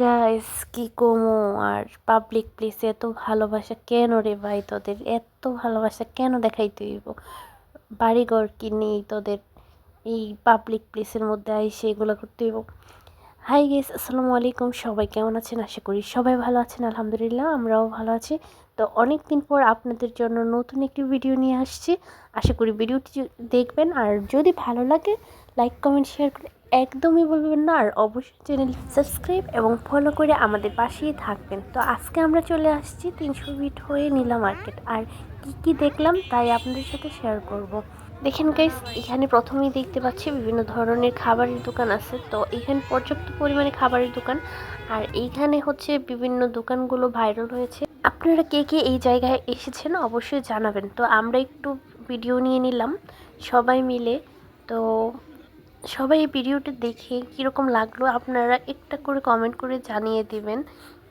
Guys কি কমো আর public প্লেসে এত ভালোবাসা কেন রে ভাই? তোদের এত ভালোবাসা কেন দেখাইতে হইব? বাড়িঘর কি নেই তোদের? এই পাবলিক প্লেসের মধ্যে আইসে এগুলো করতে হইব? হাই গাইস, আসসালামু আলাইকুম। সবাই কেমন আছেন? আশা করি সবাই ভালো আছেন। আলহামদুলিল্লাহ, আমরাও ভালো আছি। তো অনেক দিন পর আপনাদের জন্য নতুন একটি ভিডিও নিয়ে আসছি। আশা করি ভিডিওটি দেখবেন, আর যদি ভালো লাগে লাইক কমেন্ট শেয়ার করে একদমই বলবেন না, আর অবশ্যই চ্যানেল সাবস্ক্রাইব এবং ফলো করে আমাদের পাশেই থাকবেন। তো আজকে আমরা চলে আসছি 300 ফিট হয়ে নীলা মার্কেট, আর কি কি দেখলাম তাই আপনাদের সাথে শেয়ার করব। দেখেন গাইস, এখানে প্রথমেই দেখতে পাচ্ছি বিভিন্ন ধরনের খাবারের দোকান আছে। তো এখানে পর্যাপ্ত পরিমাণে খাবারের দোকান, আর এইখানে হচ্ছে বিভিন্ন দোকানগুলো ভাইরাল হয়েছে। আপনারা কে কে এই জায়গায় এসেছেন অবশ্যই জানাবেন। তো আমরা একটু ভিডিও নিয়ে নিলাম সবাই মিলে। তো সবাই এই ভিডিওটা দেখে কীরকম লাগলো আপনারা একটা করে কমেন্ট করে জানিয়ে দিবেন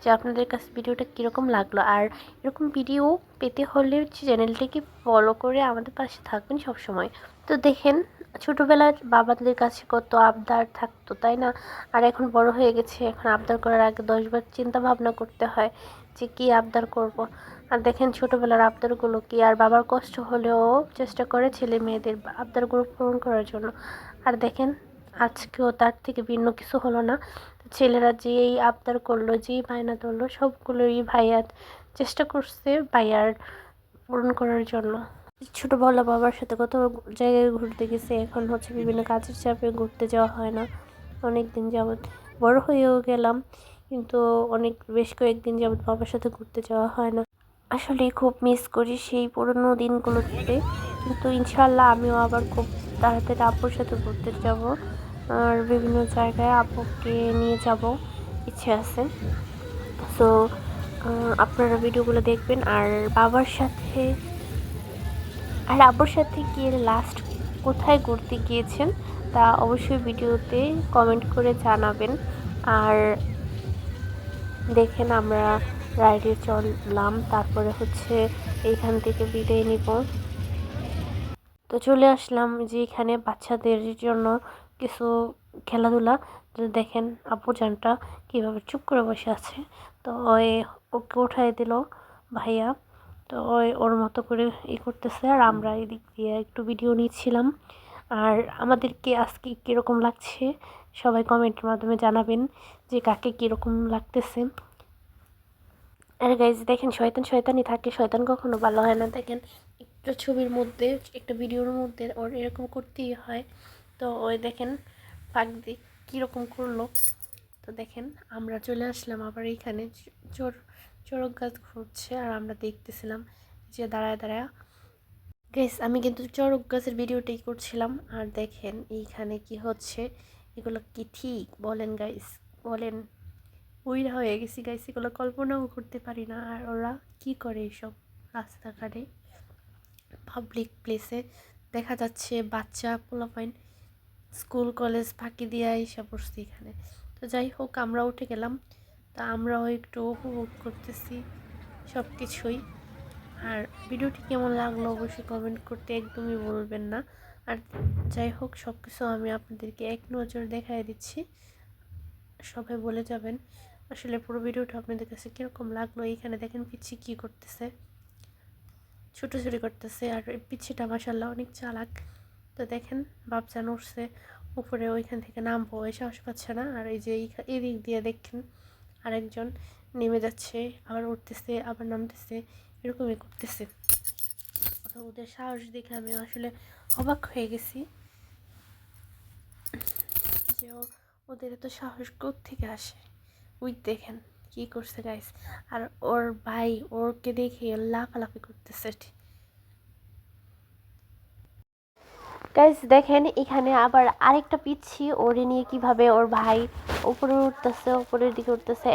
যে আপনাদের কাছে ভিডিওটা কীরকম লাগলো। আর এরকম ভিডিও পেতে হলে চ্যানেলটিকে ফলো করে আমাদের পাশে থাকবেন সব সময়। তো দেখেন, ছোটোবেলার বাবাদের কাছে কত আবদার থাকতো, তাই না? আর এখন বড় হয়ে গেছে, এখন আবদার করার আগে 10বার চিন্তা ভাবনা করতে হয় যে কী আবদার করব। আর দেখেন ছোটোবেলার আবদারগুলো কি, আর বাবার কষ্ট হলেও চেষ্টা করে ছেলে মেয়েদের আবদারগুলো পূরণ করার জন্য। আর দেখেন, আজকেও তার থেকে ভিন্ন কিছু হলো না। ছেলেরা যেই আবদার করলো, যেই বায়না ধরলো, সবগুলোই ভাইয়া চেষ্টা করছে ভাইয়ার পূরণ করার জন্য। ছোটোবেলা বাবার সাথে কত জায়গায় ঘুরতে গেছে, এখন হচ্ছে বিভিন্ন কাজের চাপে ঘুরতে যাওয়া হয় না অনেক দিন যাবৎ। বড় হয়েও গেলাম, কিন্তু অনেক বেশ কয়েকদিন যাবৎ বাবার সাথে ঘুরতে যাওয়া হয় না। আসলে খুব মিস করি সেই পুরনো দিনগুলোতে। কিন্তু ইনশাল্লাহ আমিও আবার খুব তাড়াতাড়ি আব্বুর সাথে ঘুরতে যাব, আর বিভিন্ন জায়গায় আব্বুকে নিয়ে যাব, ইচ্ছে আছে। সো আপনারা ভিডিওগুলো দেখবেন। আর বাবার সাথে আর আব্বুর সাথে গিয়ে লাস্ট কোথায় ঘুরতে গিয়েছেন তা অবশ্যই ভিডিওতে কমেন্ট করে জানাবেন। আর দেখেন, আমরা রাইডে চললাম, তারপরে হচ্ছে এইখান থেকে বিদায় নিব। তো চলে আসলাম যে এখানে বাচ্চাদের জন্য কিছু খেলাধুলা। তো দেখেন আব্বুজানটা কীভাবে চুপ করে বসে আছে। তো ওকে উঠাই দিল ভাইয়া। তো ওর মতো করে করতেছে, আর আমরা এদিক দিয়ে একটু ভিডিও নিচ্ছিলাম। আর আমাদেরকে আজকে কীরকম লাগছে সবাই কমেন্টের মাধ্যমে জানাবেন যে কাকে কীরকম লাগতেছে। আর গাইজ দেখেন, শয়তান শয়তানই থাকে, শয়তান কখনো ভালো হয় না। দেখেন, একটা ছবির মধ্যে, একটা ভিডিওর মধ্যে ওর এরকম করতেই হয়। তো ওই দেখেন ফাঁক দিয়ে কীরকম করলো। তো দেখেন, আমরা চলে আসলাম আবার এইখানে। চোর চড়ক গাছ ঘুরছে, আর আমরা দেখতেছিলাম যে দাঁড়ায় দাঁড়ায়। গাইস, আমি কিন্তু চড়ক গাছের ভিডিওটাই করছিলাম। আর দেখেন এইখানে কি হচ্ছে, এগুলো কি ঠিক বলেন গাইস? বলেন। উইরা হয়ে গেছি গাইস, এগুলো কল্পনাও করতে পারি না। আর ওরা কি করে এইসব রাস্তাঘাটে, পাবলিক প্লেসে দেখা যাচ্ছে বাচ্চা পোলাপাইন স্কুল কলেজ ফাঁকি দিয়ে এসে পড়ছি এখানে। তো যাই হোক, আমরা উঠে গেলাম। তা আমরাও একটু উপভোগ করতেছি সব কিছুই। আর ভিডিওটি কেমন লাগলো অবশ্যই কমেন্ট করতে একদমই বলবেন না। আর যাই হোক, সব কিছু আমি আপনাদেরকে এক নজর দেখাই দিচ্ছি, সবাই বলে যাবেন আসলে পুরো ভিডিওটা আপনাদের কাছে কীরকম লাগলো। এইখানে দেখেন পিচ্ছি কী করতেছে, ছুটোছুটি করতেছে। আর পিচ্ছিটা মাশাল্লাহ অনেক চালাক। তো দেখেন বাপজান উঠছে উপরে, ওইখান থেকে নামবো ওই সাহস পাচ্ছে না। আর এই যে এদিক দিয়ে দেখেন আরেকজন নেমে যাচ্ছে, আবার উঠতেছে, আবার নামতেছে, এরকমই করতেছে। তো ওদের সাহস দেখে আমি আসলে অবাক হয়ে গেছি যে ওদের এত সাহস কোত্থেকে আসে। উই দেখেন কি করছে গাইস। আর ওর ভাই ওরকে দেখে লাফালাফি করতেছে। গাইস দেখেন, এখানে আবার আরেকটা পিচ্ছি ওরে নিয়ে কিভাবে ওর ভাই উপরে উঠতেছে, উপরের দিকে উঠতেছে।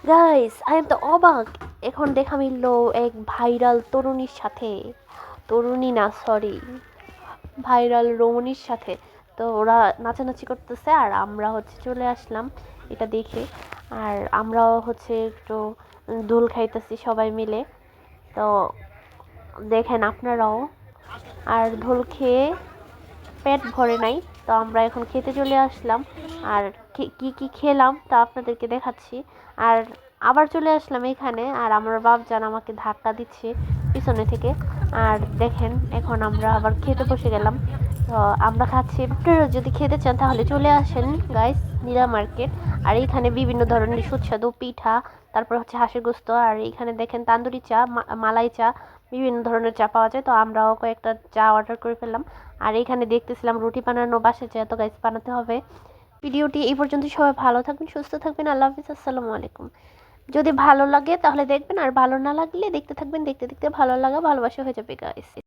গাইস, আই এম তো অবাক। এখন দেখা মিলল এক ভাইরাল তরুণীর সাথে, তরুণী না সরি, ভাইরাল রমণীর সাথে। তো ওরা নাচানাচি করতেছে, আর আমরা হচ্ছে চলে আসলাম এটা দেখে। আর আমরাও হচ্ছে একটু দোল খাইতেছি সবাই মিলে। তো দেখেন আপনারাও। আর দোল খেয়ে পেট ভরে নাই, তো আমরা এখন খেতে চলে আসলাম। আর কি কি খেলাম তা আপনাদেরকে দেখাচ্ছি। আর আবার চলে আসলাম এখানে, আর আমার বাপজান আমাকে ধাক্কা দিচ্ছে পিছনে থেকে। আর দেখেন এখন আমরা আবার খেতে বসে গেলাম। তো আমরা খাচ্ছি, আপনারা যদি খেতে চান তাহলে চলে আসেন গাইস, নীলা মার্কেট। আর এইখানে বিভিন্ন ধরনের সুস্বাদু পিঠা, তারপর হচ্ছে হাঁসের গোস্ত, আর এইখানে দেখেন তান্দুরি চা, মালাই চা, বিভিন্ন ধরনের চা পাওয়া যায়। তো আমরাও কয়েকটা চা অর্ডার করে ফেললাম। আর এইখানে দেখতেছিলাম রুটি বানানো, বাসায় যা তো গাইস বানাতে হবে। ভিডিওটি এই পর্যন্ত, সবাই ভালো থাকবেন, সুস্থ থাকবেন, আল্লাহ হাফিজ, আসসালামু আলাইকুম। যদি ভালো লাগে তাহলে দেখবেন, আর ভালো না লাগলে দেখতে থাকবেন, দেখতে দেখতে ভালো লাগা ভালোবাসা হয়ে যাবে গাইস।